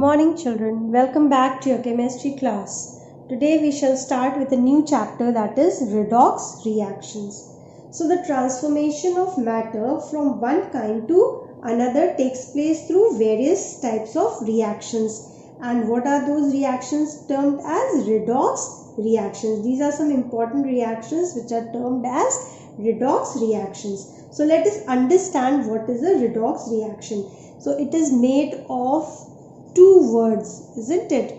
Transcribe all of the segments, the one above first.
morning children, welcome back to your chemistry class. Today we shall start with a new chapter, that is redox reactions. So the transformation of matter from one kind to another takes place through various types of reactions. And what are those reactions termed as redox reactions? These are some important reactions which are termed as redox reactions. So let us understand what is a redox reaction. So it is made of two words, isn't it?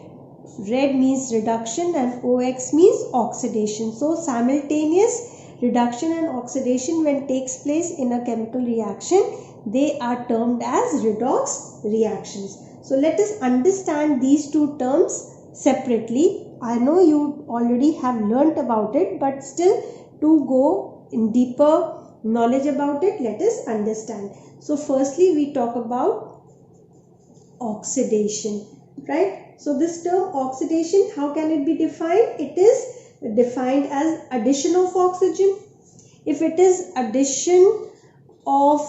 Red means reduction and OX means oxidation. So simultaneous reduction and oxidation when takes place in a chemical reaction, they are termed as redox reactions. So let us understand these two terms separately. I know you already have learnt about it, but still to go in deeper knowledge about it, let us understand. So firstly we talk about oxidation, right? So this term oxidation, how can it be defined? It is defined as addition of oxygen. If it is addition of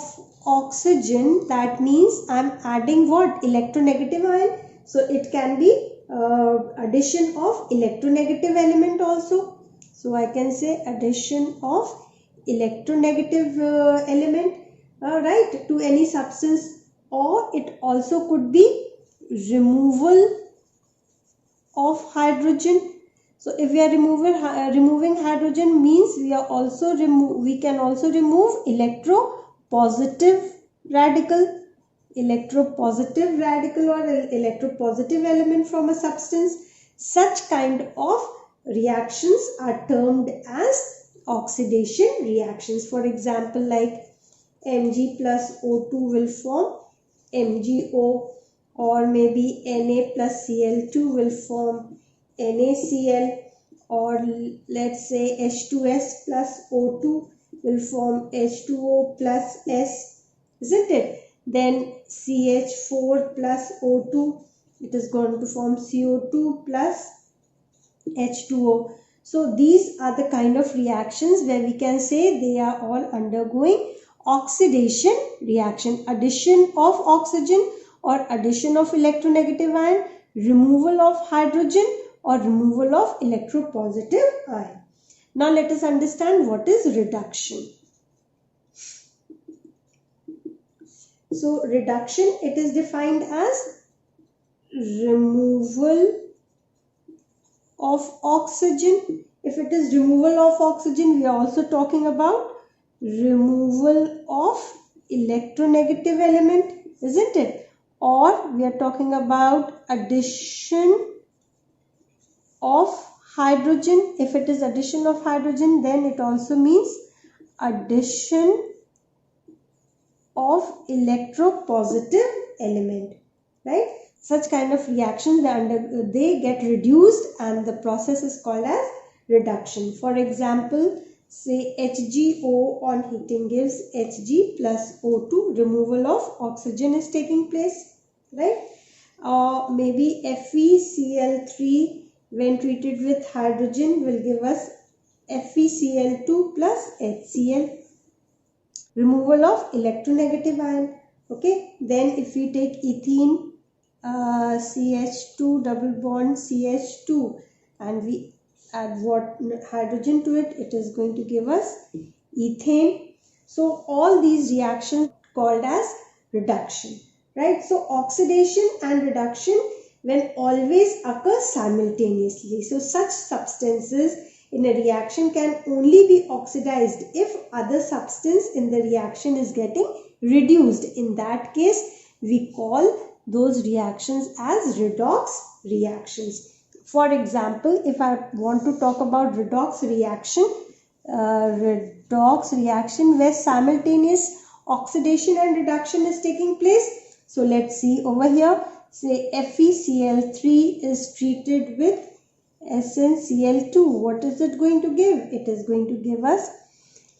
oxygen, that means I am adding what? Electronegative ion. So it can be addition of electronegative element also. So I can say addition of electronegative element, right, to any substance. Or it also could be removal of hydrogen. So if we are removing hydrogen, means we can also remove electropositive radical or electropositive element from a substance. Such kind of reactions are termed as oxidation reactions. For example, like Mg plus O2 will form MgO, or maybe Na plus Cl2 will form NaCl, or let's say H2S plus O2 will form H2O plus S, isn't it? Then CH4 plus O2, it is going to form CO2 plus H2O. So these are the kind of reactions where we can say they are all undergoing oxidation reaction. Addition of oxygen or addition of electronegative ion, removal of hydrogen or removal of electropositive ion. Now let us understand what is reduction. So reduction, it is defined as removal of oxygen. If it is removal of oxygen, we are also talking about removal of electronegative element, isn't it? Or we are talking about addition of hydrogen. If it is addition of hydrogen, then it also means addition of electropositive element, right? Such kind of reactions, they get reduced and the process is called as reduction. For example, say HgO on heating gives Hg plus O2, removal of oxygen is taking place, right? Or maybe FeCl3 when treated with hydrogen will give us FeCl2 plus HCl, removal of electronegative ion. Okay, then if we take ethene, CH2 double bond CH2, and we add what hydrogen to it, it is going to give us ethane. So all these reactions called as reduction, right? So oxidation and reduction when always occur simultaneously. So such substances in a reaction can only be oxidized if other substance in the reaction is getting reduced. In that case, we call those reactions as redox reactions. For example, if I want to talk about redox reaction where simultaneous oxidation and reduction is taking place. So let's see over here. Say FeCl3 is treated with SnCl2. What is it going to give? It is going to give us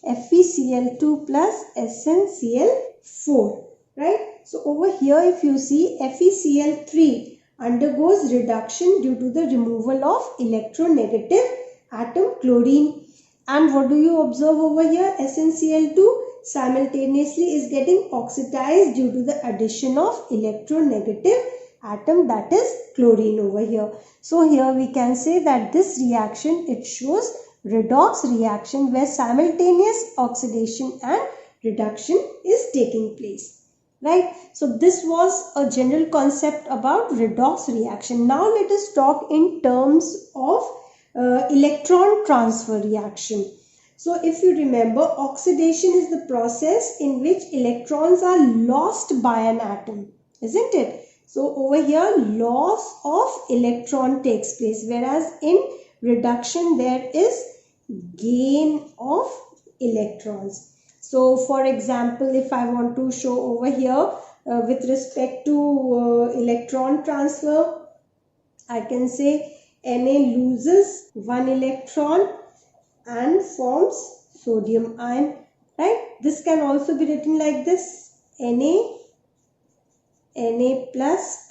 FeCl2 plus SnCl4, right? So over here, if you see, FeCl3 undergoes reduction due to the removal of electronegative atom chlorine. And what do you observe over here? SnCl2 simultaneously is getting oxidized due to the addition of electronegative atom, that is chlorine over here. So here we can say that this reaction, it shows redox reaction where simultaneous oxidation and reduction is taking place. Right? So this was a general concept about redox reaction. Now let us talk in terms of electron transfer reaction. So if you remember, oxidation is the process in which electrons are lost by an atom, isn't it? So over here, loss of electron takes place, whereas in reduction there is gain of electrons. So for example, if I want to show over here with respect to electron transfer, I can say Na loses one electron and forms sodium ion, right? This can also be written like this: Na plus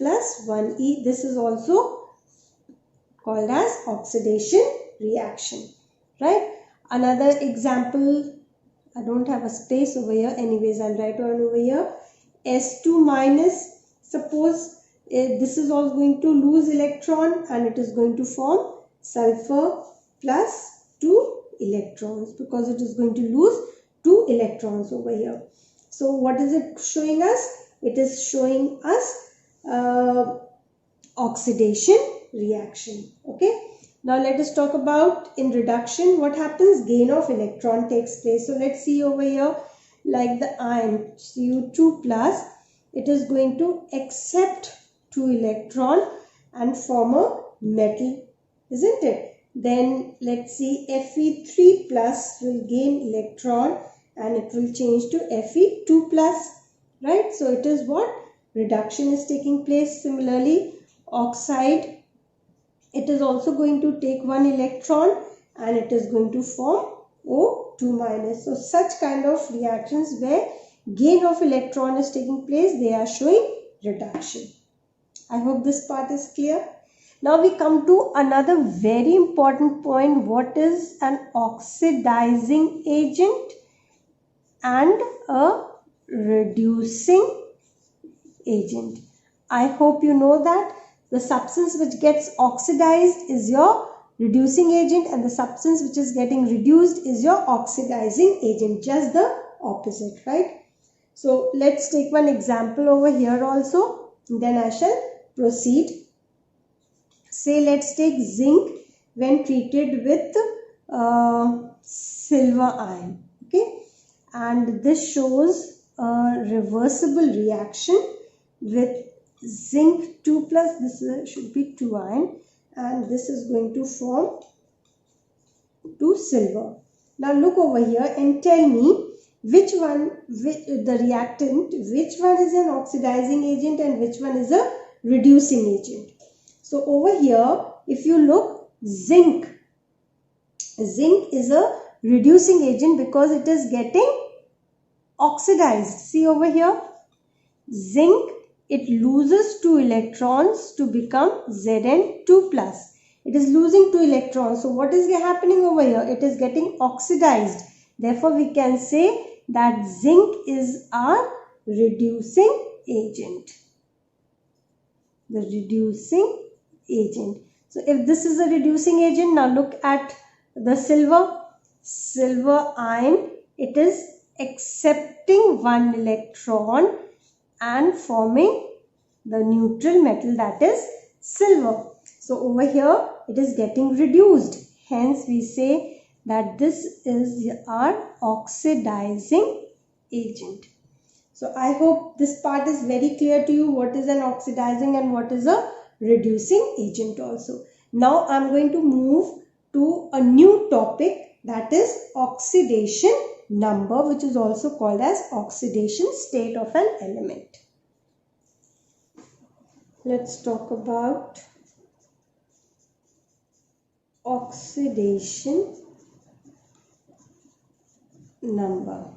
1E. This is also called as oxidation reaction, right? Another example, I don't have a space over here, anyways I'll write on over here. S2 minus, suppose this is also going to lose electron and it is going to form sulfur plus 2 electrons, because it is going to lose 2 electrons over here. So what is it showing us? It is showing us oxidation reaction. Okay. Now let us talk about in reduction what happens. Gain of electron takes place. So let's see over here, like the iron Cu2 plus, it is going to accept 2 electron and form a metal, isn't it? Then let's see, Fe3 plus will gain electron and it will change to Fe2 plus, right? So it is what? Reduction is taking place. Similarly, oxide, it is also going to take 1 electron and it is going to form O2 minus. So such kind of reactions where gain of electron is taking place, they are showing reduction. I hope this part is clear. Now we come to another very important point. What is an oxidizing agent and a reducing agent? I hope you know that the substance which gets oxidized is your reducing agent and the substance which is getting reduced is your oxidizing agent. Just the opposite, right? So let's take one example over here also, then I shall proceed. Say let's take zinc when treated with silver ion. Okay, and this shows a reversible reaction with zinc 2 plus, this should be 2 ion, and this is going to form 2 silver. Now look over here and tell me which one, the reactant, which one is an oxidizing agent and which one is a reducing agent. So over here, if you look, zinc is a reducing agent because it is getting oxidized. See over here, zinc, it loses 2 electrons to become Zn2 plus. It is losing 2 electrons. So what is happening over here? It is getting oxidized. Therefore, we can say that zinc is our reducing agent. The reducing agent. So if this is a reducing agent, now look at the silver ion. It is accepting 1 electron and forming the neutral metal, that is silver. So over here it is getting reduced. Hence we say that this is our oxidizing agent. So I hope this part is very clear to you, what is an oxidizing and what is a reducing agent also. Now I am going to move to a new topic, that is oxidation number, which is also called as oxidation state of an element. Let's talk about oxidation number.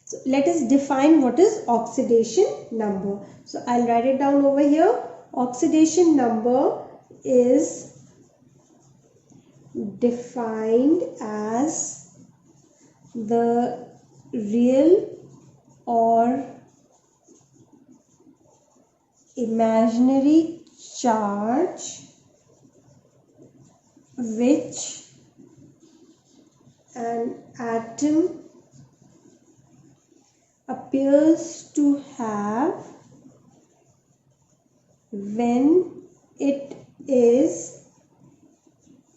So let us define what is oxidation number. So I'll write it down over here. Oxidation number is defined as the real or imaginary charge which an atom appears to have when it is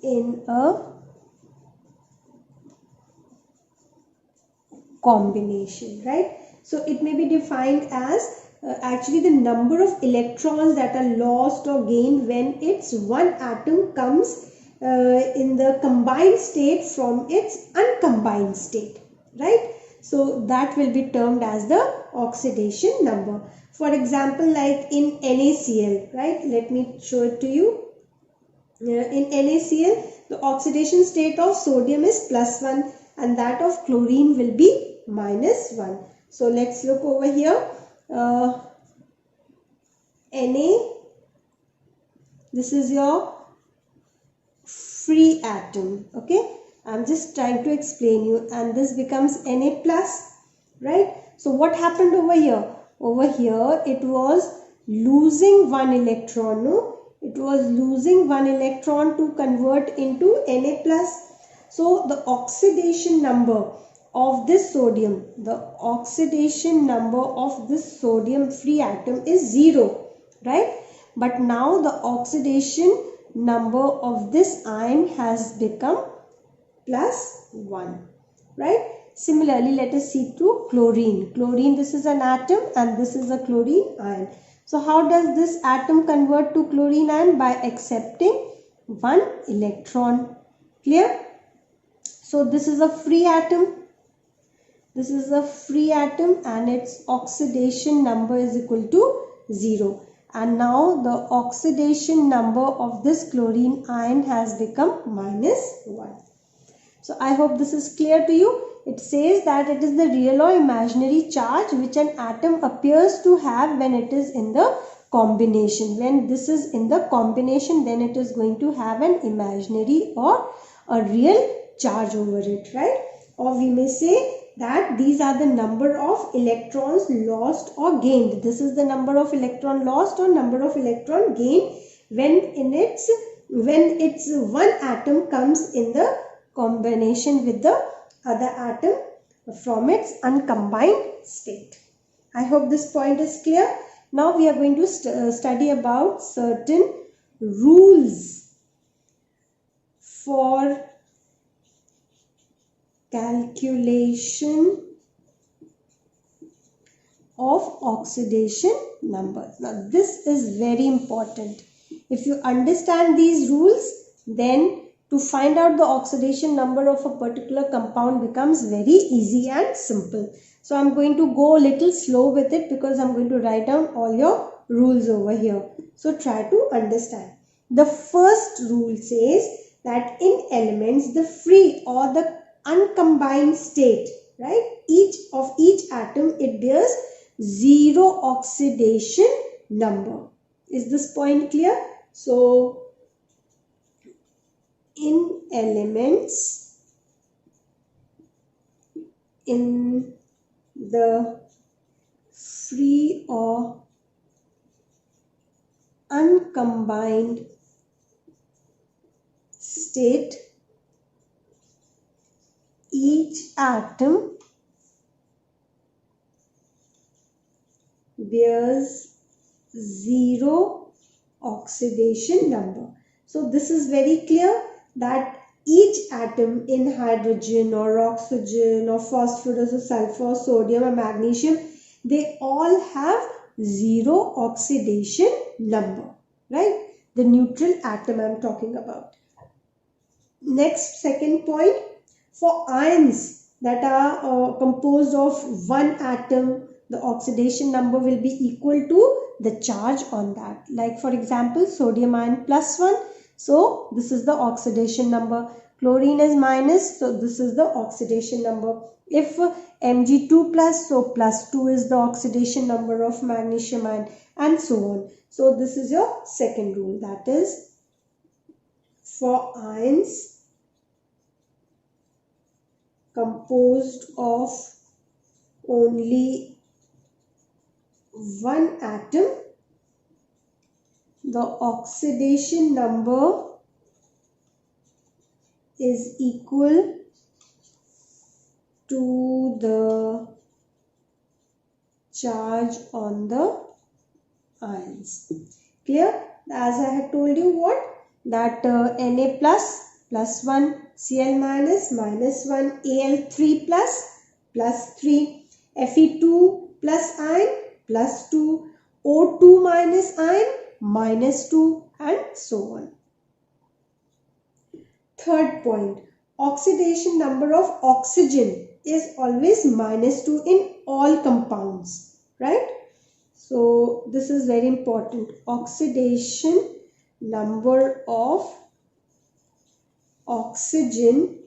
in a combination, right? So it may be defined as actually the number of electrons that are lost or gained when its one atom comes in the combined state from its uncombined state, right? So that will be termed as the oxidation number. For example, like in NaCl, right? Let me show it to you. In NaCl, the oxidation state of sodium is +1 and that of chlorine will be -1. So let's look over here. Na, this is your free atom, okay? I'm just trying to explain you, and this becomes Na plus, right? So what happened over here? Over here it was losing one electron, no? It was losing one electron to convert into Na plus. So the oxidation number of this sodium, free atom is 0, right? But now the oxidation number of this ion has become +1, right? Similarly, let us see to chlorine. Chlorine, this is an atom and this is a chlorine ion. So how does this atom convert to chlorine ion? By accepting one electron. Clear? So this is a free atom. This is a free atom and its oxidation number is equal to 0. And now the oxidation number of this chlorine ion has become -1. So I hope this is clear to you. It says that it is the real or imaginary charge which an atom appears to have when it is in the combination. When this is in the combination, then it is going to have an imaginary or a real charge over it, right? Or we may say that these are the number of electrons lost or gained. This is the number of electron lost or number of electron gained when its one atom comes in the combination with the other atom from its uncombined state. I hope this point is clear. Now we are going to study about certain rules for calculation of oxidation numbers. Now this is very important. If you understand these rules, then to find out the oxidation number of a particular compound becomes very easy and simple. So I'm going to go a little slow with it because I'm going to write down all your rules over here. So try to understand. The first rule says that in elements, the free or the uncombined state, right? Each atom, it bears 0 oxidation number. Is this point clear? So in elements, in the free or uncombined state, each atom bears 0 oxidation number. So this is very clear that each atom in hydrogen or oxygen or phosphorus or sulfur or sodium or magnesium, they all have 0 oxidation number, right? The neutral atom I am talking about. Next, second point, for ions that are composed of one atom, the oxidation number will be equal to the charge on that. Like for example, sodium ion +1. So this is the oxidation number. Chlorine is minus, so this is the oxidation number. If Mg2 plus, so +2 is the oxidation number of magnesium ion, and so on. So this is your second rule, that is for ions composed of only one atom, the oxidation number is equal to the charge on the ions. Clear? As I had told you what? That Na plus 1, Cl minus 1, Al3 plus 3, Fe2 plus ion plus 2, O2 minus ion minus 2, and so on. Third point, oxidation number of oxygen is always minus 2 in all compounds, right? So this is very important. Oxidation number of oxygen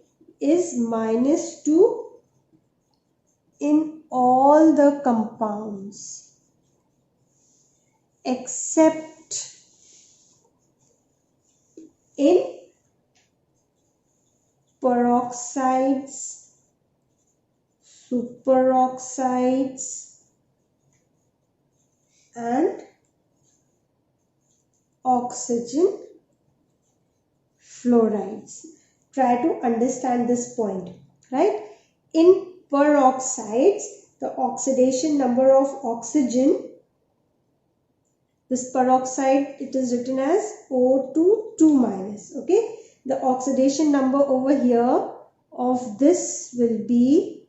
is minus 2 in all the compounds except in peroxides, superoxides, and oxygen fluorides. Try to understand this point, right? In peroxides, the oxidation number of oxygen, this peroxide, it is written as O2 2 minus, okay? The oxidation number over here of this will be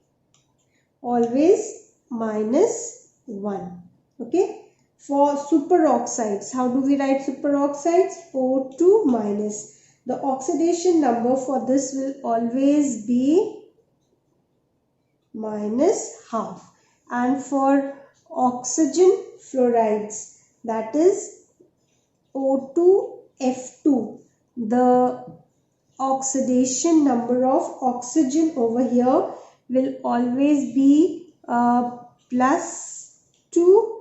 always minus 1, okay? For superoxides, how do we write superoxides? O2 minus. The oxidation number for this will always be minus half. And for oxygen fluorides, that is O2F2, the oxidation number of oxygen over here will always be plus 2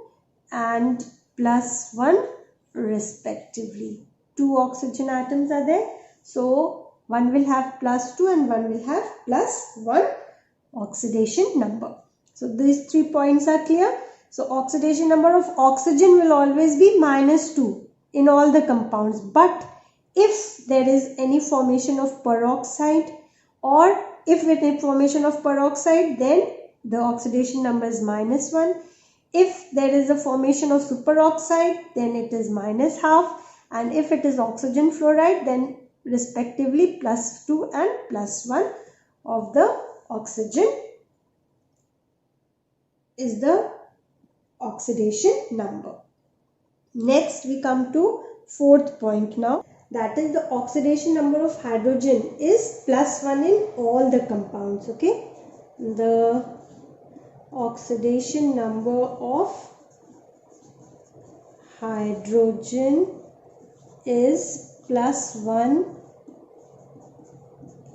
and plus 1 respectively. 2 oxygen atoms are there, so one will have plus 2 and one will have plus 1 oxidation number. So these 3 points are clear. So oxidation number of oxygen will always be minus 2 in all the compounds, but if there is any formation of peroxide, or if with a formation of peroxide, then the oxidation number is minus 1. If there is a formation of superoxide, then it is minus half, and if it is oxygen fluoride, then respectively plus 2 and plus 1 of the oxygen is the oxidation number. Next we come to fourth point now, that is the oxidation number of hydrogen is plus 1 in all the compounds, okay? The oxidation number of hydrogen is plus 1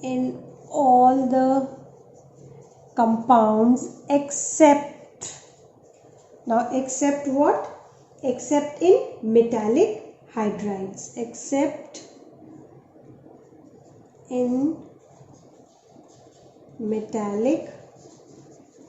in all the compounds except, now except what? Except in metallic hydrides, except in metallic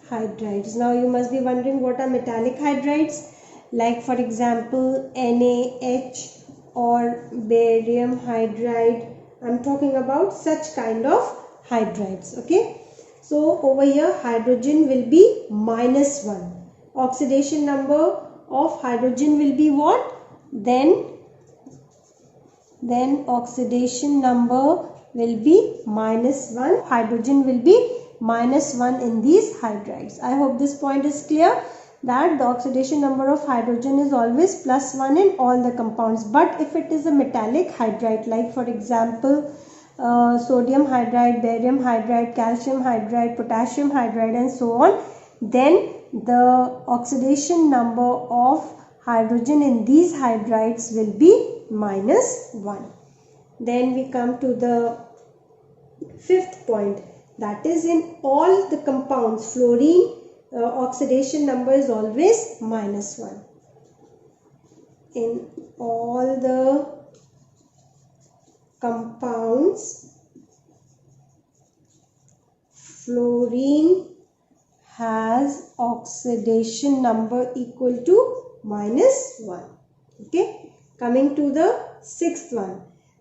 hydrides. Now you must be wondering what are metallic hydrides, like for example NaH or barium hydride. I'm talking about such kind of hydrides, okay? So over here hydrogen will be minus 1. Oxidation number of hydrogen will be what? Then oxidation number will be minus 1. Hydrogen will be minus 1 in these hydrides. I hope this point is clear, that the oxidation number of hydrogen is always plus 1 in all the compounds. But if it is a metallic hydride, like for example sodium hydride, barium hydride, calcium hydride, potassium hydride, and so on, then the oxidation number of hydrogen in these hydrides will be minus 1. Then we come to the fifth point, that is in all the compounds, fluorine oxidation number is always minus 1. In all the compounds, fluorine has oxidation number equal to -1. Okay, coming to the sixth one.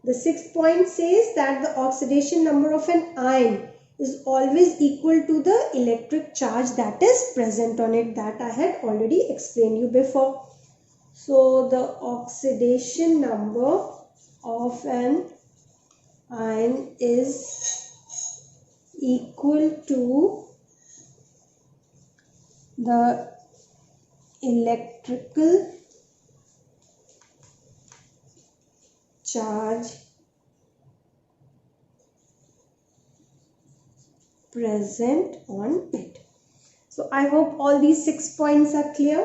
The sixth point says that the oxidation number of an ion is always equal to the electric charge that is present on it, that I had already explained you before. So the oxidation number of an ion is equal to the electrical charge present on it. So I hope all these 6 points are clear.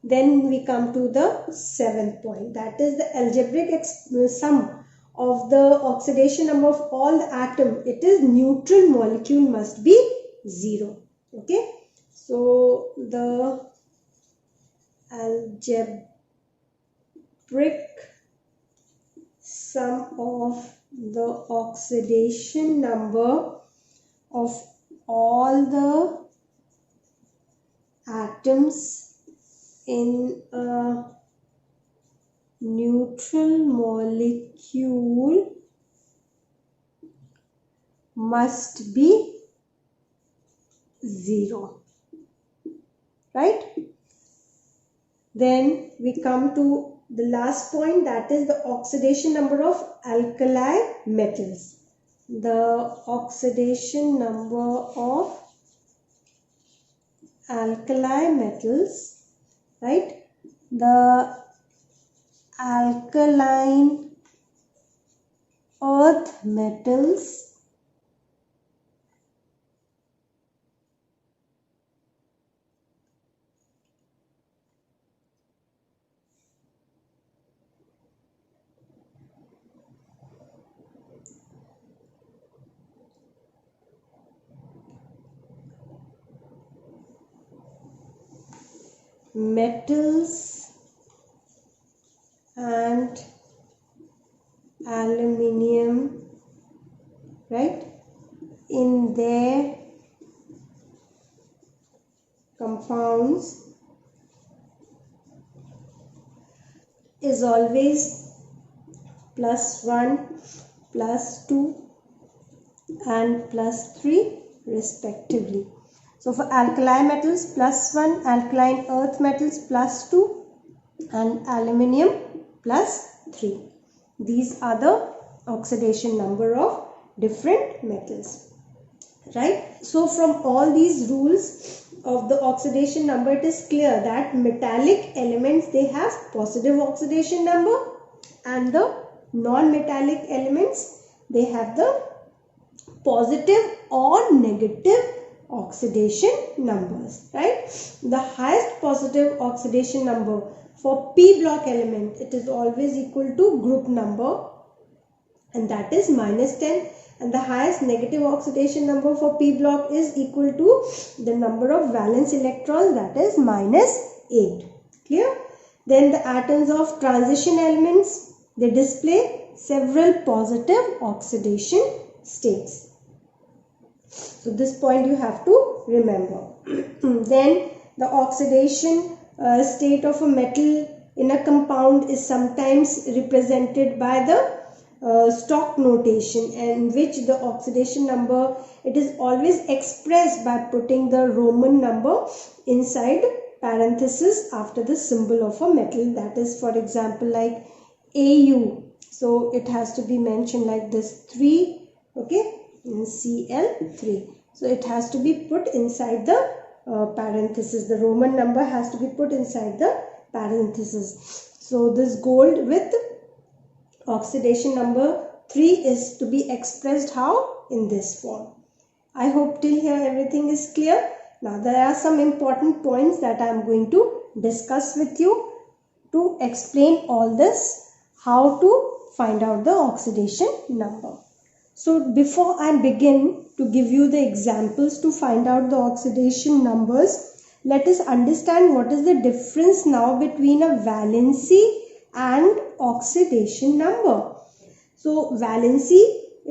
Then we come to the seventh point, that is the algebraic sum of the oxidation number of all the atom. It is neutral molecule must be 0. Okay, so the algebraic sum of the oxidation number of all the atoms in a neutral molecule must be 0, right? Then we come to the last point, that is the oxidation number of alkali metals. The oxidation number of alkali metals, right? The alkaline earth metals and aluminium, right, in their compounds is always +1, +2 and +3 respectively. So for alkali metals +1, alkaline earth metals +2 and aluminium +3. These are the oxidation number of different metals, right? So from all these rules of the oxidation number, it is clear that metallic elements, they have positive oxidation number, and the non-metallic elements, they have the positive or negative oxidation numbers, right? The highest positive oxidation number for p block element, it is always equal to group number, and that is -10, and the highest negative oxidation number for p block is equal to the number of valence electrons, that is -8. Clear? Then the atoms of transition elements, they display several positive oxidation states. So this point you have to remember. Then the oxidation state of a metal in a compound is sometimes represented by the Stock notation, in which the oxidation number, it is always expressed by putting the Roman number inside parenthesis after the symbol of a metal. That is, for example, like Au. So it has to be mentioned like this, 3, okay, in Cl3. So it has to be put inside the parenthesis. The Roman number has to be put inside the parenthesis. So this gold with oxidation number 3 is to be expressed how? In this form. I hope till here everything is clear. Now there are some important points that I am going to discuss with you to explain all this, how to find out the oxidation number. So before I begin to give you the examples to find out the oxidation numbers, let us understand what is the difference now between a valency and oxidation number. So valency,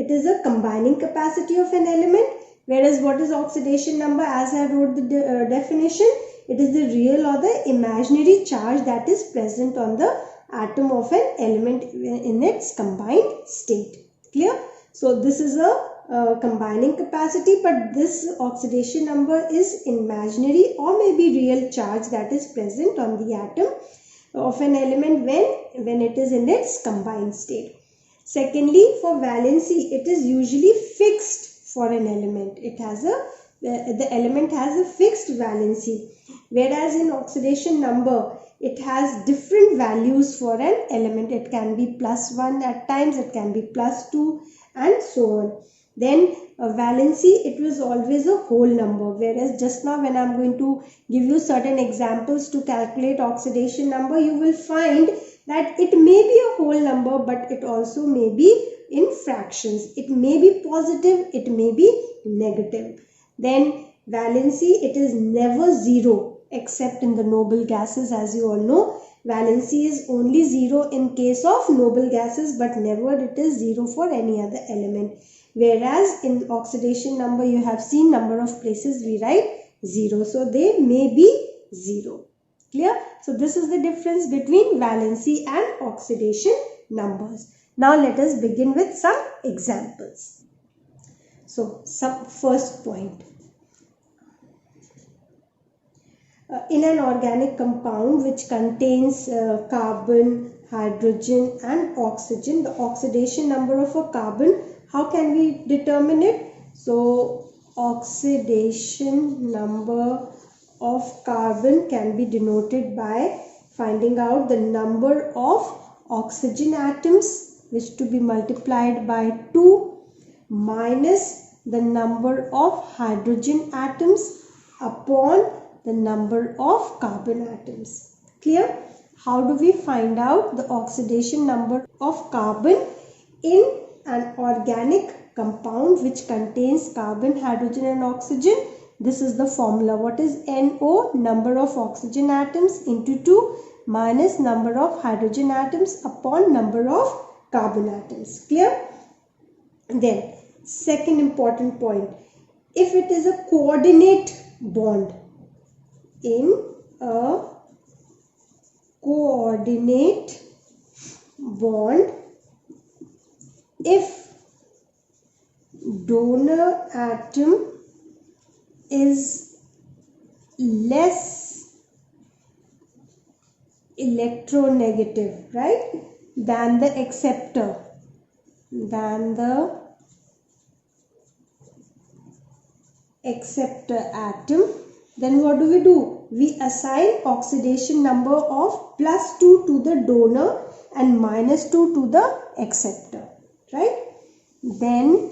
it is a combining capacity of an element, Whereas what is oxidation number? As I wrote the definition, it is the real or the imaginary charge that is present on the atom of an element in its combined state. Clear? So this is a combining capacity, but this oxidation number is imaginary or maybe real charge that is present on the atom of an element when it is in its combined state. Secondly, for valency, it is usually fixed for an element. The element has a fixed valency, whereas in oxidation number, it has different values for an element. It can be +1 at times, it can be +2, and so on. Then valency, it was always a whole number, whereas just now when I'm going to give you certain examples to calculate oxidation number, you will find that it may be a whole number, but it also may be in fractions. It may be positive, it may be negative. Then valency, it is never zero except in the noble gases. As you all know, valency is only zero in case of noble gases, but never it is zero for any other element. Whereas in oxidation number, you have seen number of places we write 0. So they may be 0. Clear? So this is the difference between valency and oxidation numbers. Now let us begin with some examples. So some first point. In an organic compound which contains carbon, hydrogen and oxygen, the oxidation number of a carbon, how can we determine it? So oxidation number of carbon can be denoted by finding out the number of oxygen atoms, which to be multiplied by 2 minus the number of hydrogen atoms upon the number of carbon atoms. Clear? How do we find out the oxidation number of carbon in an organic compound which contains carbon, hydrogen and oxygen? This is the formula. What is NO? Number of oxygen atoms into 2 minus number of hydrogen atoms upon number of carbon atoms. Clear? Then second important point. If it is a coordinate bond, in a coordinate bond, if donor atom is less electronegative, right, than the acceptor, atom, then what do? We assign oxidation number of +2 to the donor and -2 to the acceptor, right? Then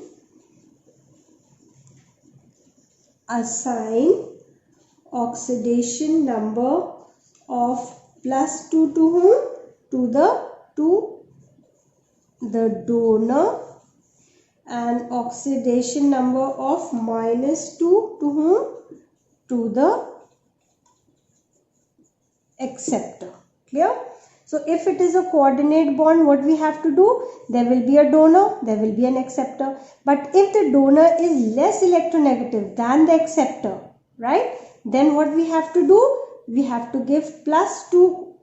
assign oxidation number of +2 to whom? To the donor, and oxidation number of -2 to whom? To the acceptor. Clear? So if it is a coordinate bond, what we have to do? There will be a donor, there will be an acceptor. But if the donor is less electronegative than the acceptor, right, then what we have to do? We have to give +2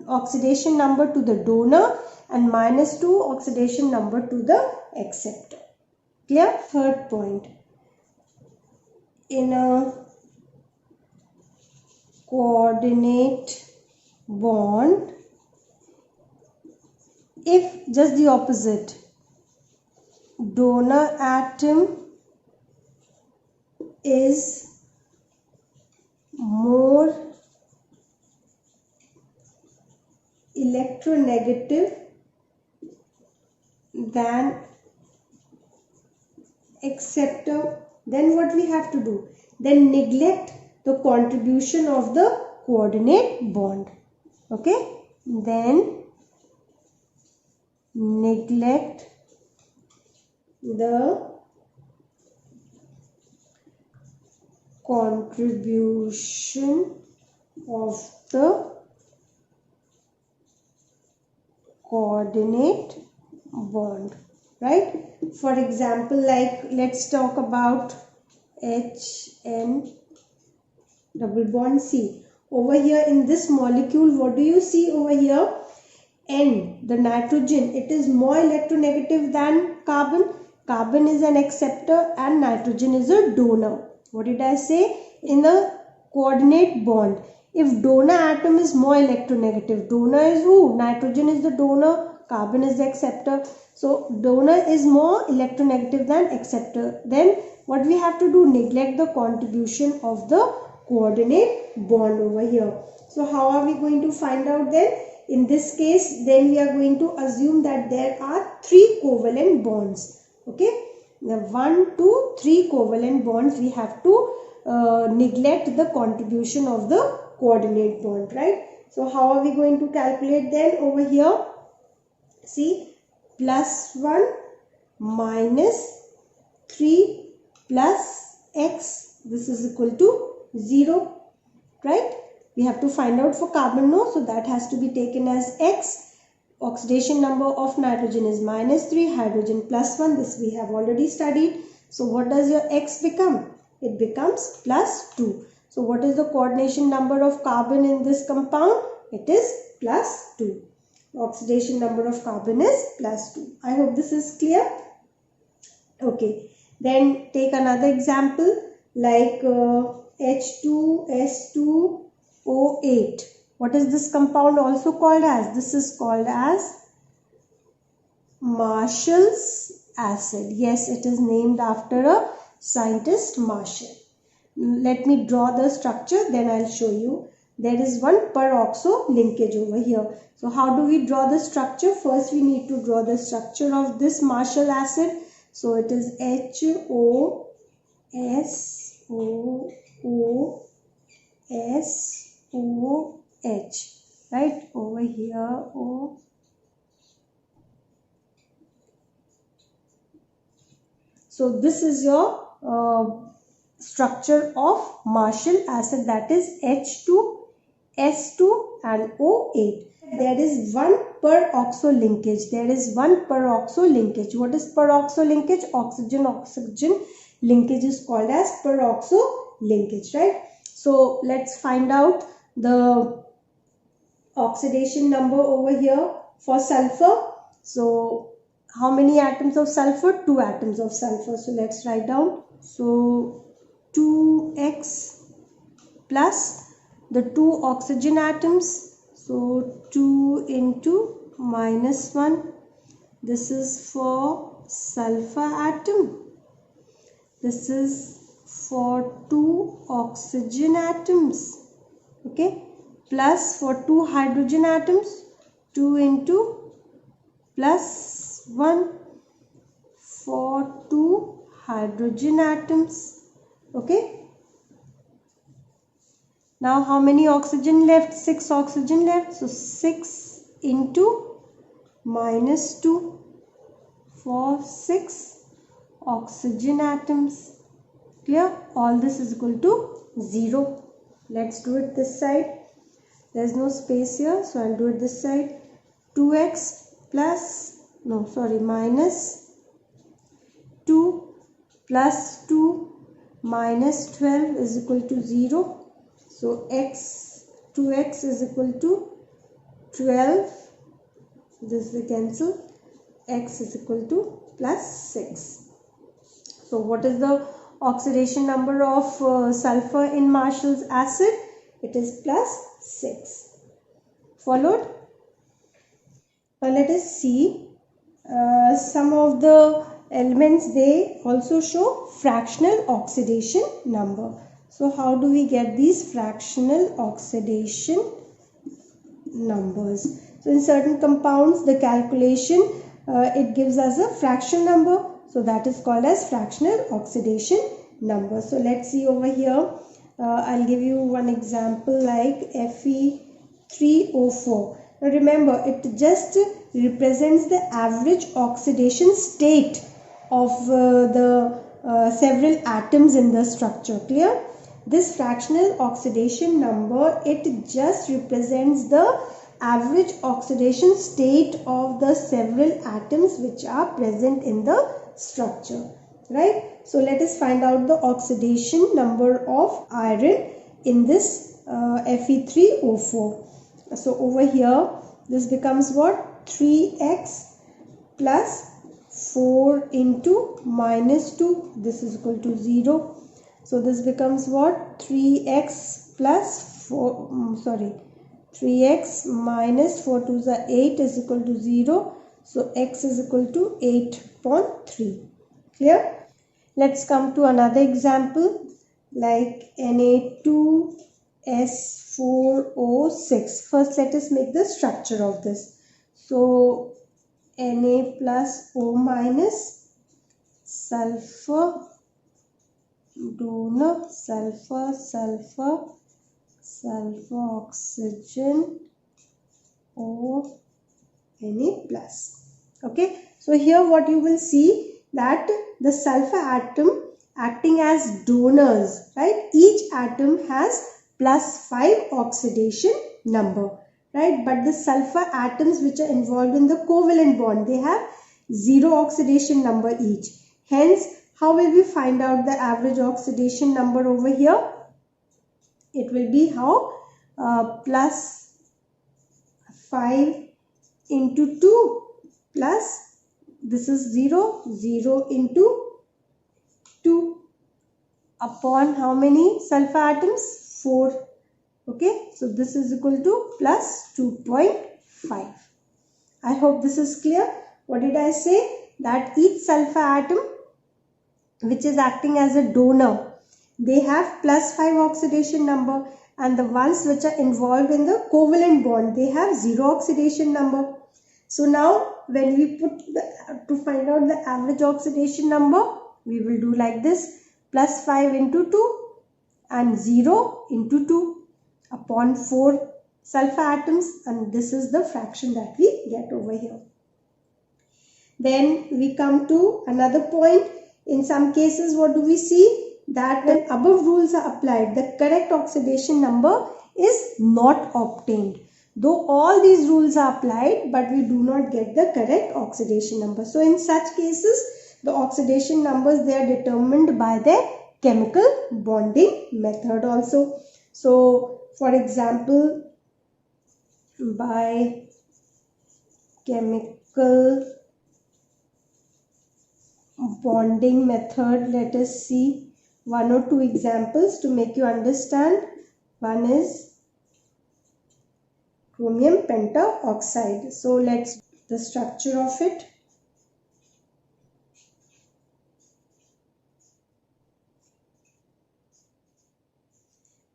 oxidation number to the donor and -2 oxidation number to the acceptor. Clear? Third point. In a coordinate bond, if just the opposite, donor atom is more electronegative than acceptor, then what we have to do? Then neglect the contribution of the coordinate bond. Okay? Then neglect the contribution of the coordinate bond. right? For example, like let's talk about HN double bond C. Over here in this molecule, what do you see over here? N, the nitrogen, it is more electronegative than carbon. Carbon is an acceptor and nitrogen is a donor. What did I say? In a coordinate bond, if donor atom is more electronegative, donor is who? Nitrogen is the donor, carbon is the acceptor. So donor is more electronegative than acceptor. Then what we have to do? Neglect the contribution of the coordinate bond over here. So how are we going to find out then? In this case, then we are going to assume that there are 3 covalent bonds. Okay, now 1, 2, 3 covalent bonds. We have to neglect the contribution of the coordinate bond, right? So how are we going to calculate then over here? See, +1 minus 3 plus x, this is equal to 0, right? We have to find out for carbon, no? So that has to be taken as x. Oxidation number of nitrogen is -3, hydrogen +1. This we have already studied. So what does your x become? It becomes +2. So what is the coordination number of carbon in this compound? It is +2. Oxidation number of carbon is +2. I hope this is clear. Okay. Then take another example like H2S2O8. What is this compound also called as? This is called as Marshall's acid. Yes, it is named after a scientist, Marshall. Let me draw the structure, then I'll show you. There is one peroxo linkage over here. So how do we draw the structure? First we need to draw the structure of this Marshall acid. So it is HOSOOSOH, right? Over here, O. So this is your structure of Marshall acid, that is H2S2 and O8. There is one peroxo linkage. There is one peroxo linkage. What is peroxo linkage? Oxygen-oxygen linkage is called as peroxo linkage, right? So let's find out the oxidation number over here for sulfur. So how many atoms of sulfur? 2 atoms of sulfur. So let's write down. So 2x plus the 2 oxygen atoms. So 2 into -1. This is for sulfur atom. This is for 2 oxygen atoms. Okay. Plus for 2 hydrogen atoms. 2 into +1 for 2 hydrogen atoms. Okay. Now how many oxygen left? 6 oxygen left. So 6 into -2 for 6 oxygen atoms. Clear? All this is equal to 0. Let's do it this side. There's no space here, so I'll do it this side. 2x plus, no sorry, minus 2 plus 2 minus 12 is equal to 0. So 2x is equal to 12. This will cancel. X is equal to +6. So what is the oxidation number of sulfur in Marshall's acid? It is +6. Followed? Now let us see some of the elements. They also show fractional oxidation number. So how do we get these fractional oxidation numbers? So in certain compounds, the calculation it gives us a fraction number. So that is called as fractional oxidation number. So let's see over here. I'll give you one example like Fe3O4. Now remember, it just represents the average oxidation state of the several atoms in the structure. Clear? This fractional oxidation number, it just represents the average oxidation state of the several atoms which are present in the structure, right? So let us find out the oxidation number of iron in this Fe3O4. So over here this becomes what? 3x plus 4 into minus 2, this is equal to 0. So this becomes what? 3x plus 4, 3x minus 4 to the 8 is equal to 0. So x is equal to 8.3. Clear? Let's come to another example like Na2S4O6. First let us make the structure of this. So Na plus O minus, sulfur, donor, sulfur, sulfur, sulfur, oxygen, O, Na plus. Okay, so here what you will see that the sulfur atom acting as donors, right? Each atom has +5 oxidation number, right? But the sulfur atoms which are involved in the covalent bond, they have 0 oxidation number each. Hence, how will we find out the average oxidation number over here? It will be how? Plus 5 into 2 plus, this is 0, 0 into 2 upon how many sulfur atoms? 4. Okay, so this is equal to plus 2.5. I hope this is clear. What did I say? That each sulfur atom which is acting as a donor, they have +5 oxidation number, and the ones which are involved in the covalent bond, they have 0 oxidation number. So now when we put to find out the average oxidation number, we will do like this: +5 into 2 and 0 into 2 upon 4 sulfur atoms, and this is the fraction that we get over here. Then we come to another point. In some cases, what do we see? That when above rules are applied, the correct oxidation number is not obtained. Though all these rules are applied, but we do not get the correct oxidation number. So in such cases, the oxidation numbers, they are determined by their chemical bonding method also. So for example, by chemical bonding method, let us see 1 or 2 examples to make you understand. One is chromium pentaoxide. So let's the structure of it.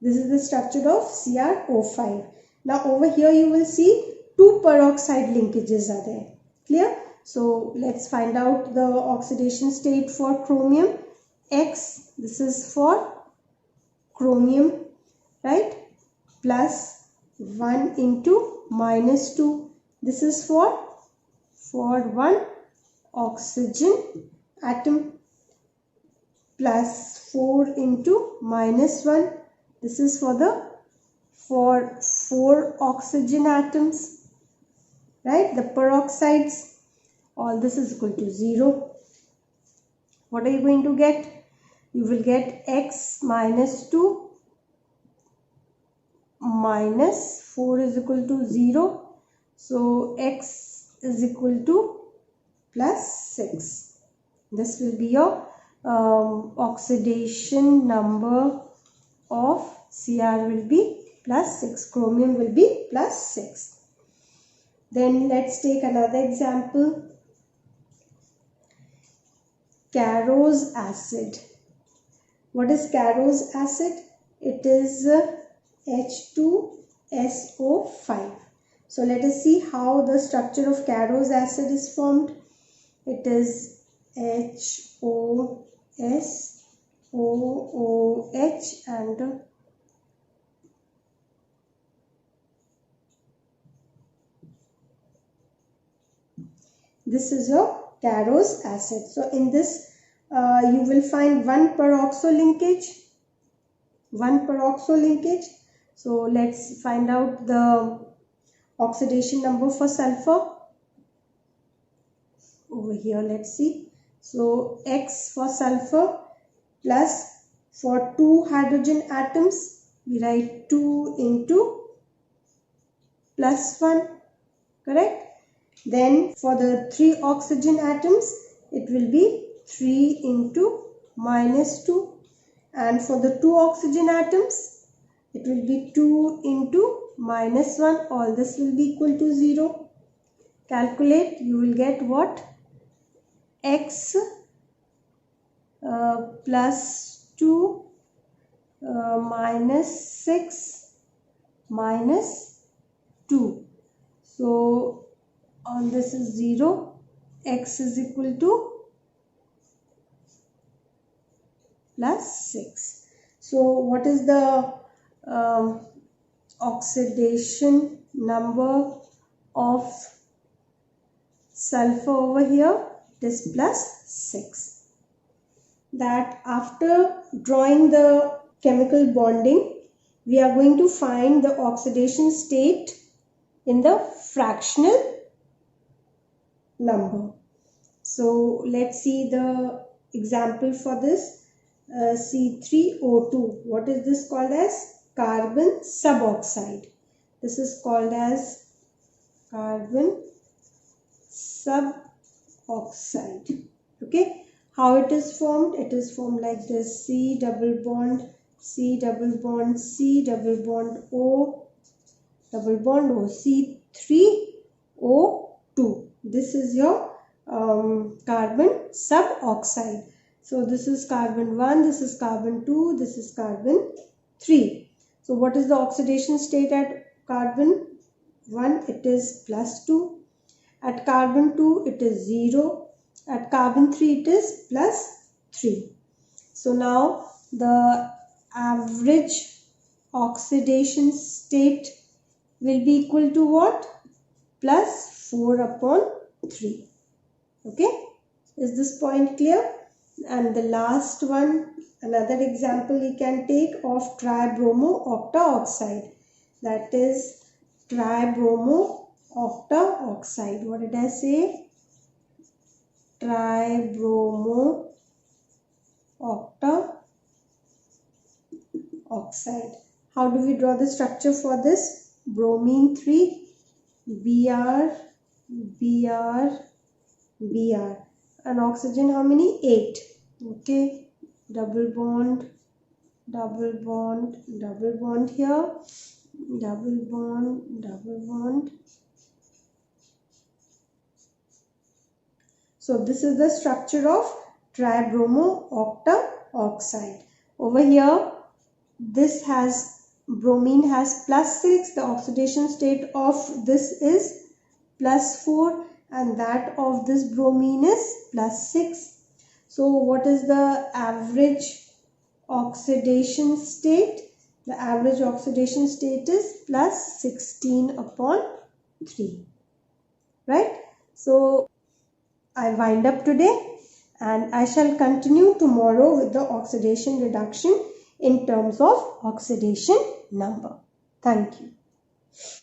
This is the structure of CrO5. Now over here you will see 2 peroxide linkages are there. Clear? So let's find out the oxidation state for chromium. X, this is for chromium, right? Plus 1 into minus 2. This is for 1 oxygen atom. Plus 4 into minus 1. This is for 4 oxygen atoms, right? The peroxides. All this is equal to 0. What are you going to get? You will get x minus 2 minus 4 is equal to 0. So x is equal to plus 6. This will be your oxidation number of Cr will be plus 6. Chromium will be plus 6. Then let's take another example. Carose acid. What is carose acid? It is H2SO5. So let us see how the structure of carose acid is formed. It is HOSOOH and this is your carose acid. So in this you will find 1 peroxo linkage. So let's find out the oxidation number for sulfur? Over here, let's see. So X for sulfur plus for 2 hydrogen atoms, we write 2 into plus 1, correct? Then for the 3 oxygen atoms, it will be 3 into minus 2. And for the 2 oxygen atoms, it will be 2 into minus 1. All this will be equal to 0. Calculate, you will get what? X plus 2 minus 6 minus 2. So on this is 0. X is equal to plus 6. So what is the oxidation number of sulfur over here? It is plus 6. That after drawing the chemical bonding, we are going to find the oxidation state in the fractional number. So let's see the example for this. C3O2. What is this called as? Carbon suboxide. This is called as carbon suboxide. Okay. How it is formed? It is formed like this: C double bond, C double bond, C double bond O, double bond O, C3O2. This is your carbon suboxide. So this is carbon 1, this is carbon 2, this is carbon 3. So what is the oxidation state at carbon 1? It is plus 2. At carbon 2 it is 0. At carbon 3 it is plus 3. So now the average oxidation state will be equal to what? Plus 4 upon 3. Okay. Is this point clear? And the last one, another example you can take of tribromo octaoxide. That is tribromo octaoxide. What did I say? Tribromo octaoxide. How do we draw the structure for this? Bromine 3, Br, Br, Br. And oxygen how many? 8. Okay. Double bond, double bond, double bond here. Double bond, double bond. So this is the structure of tribromo octaoxide. Over here, this has, bromine has plus 6. The oxidation state of this is plus 4. And that of this bromine is plus 6. So what is the average oxidation state? The average oxidation state is plus 16 upon 3. Right? So I wind up today and I shall continue tomorrow with the oxidation reduction in terms of oxidation number. Thank you.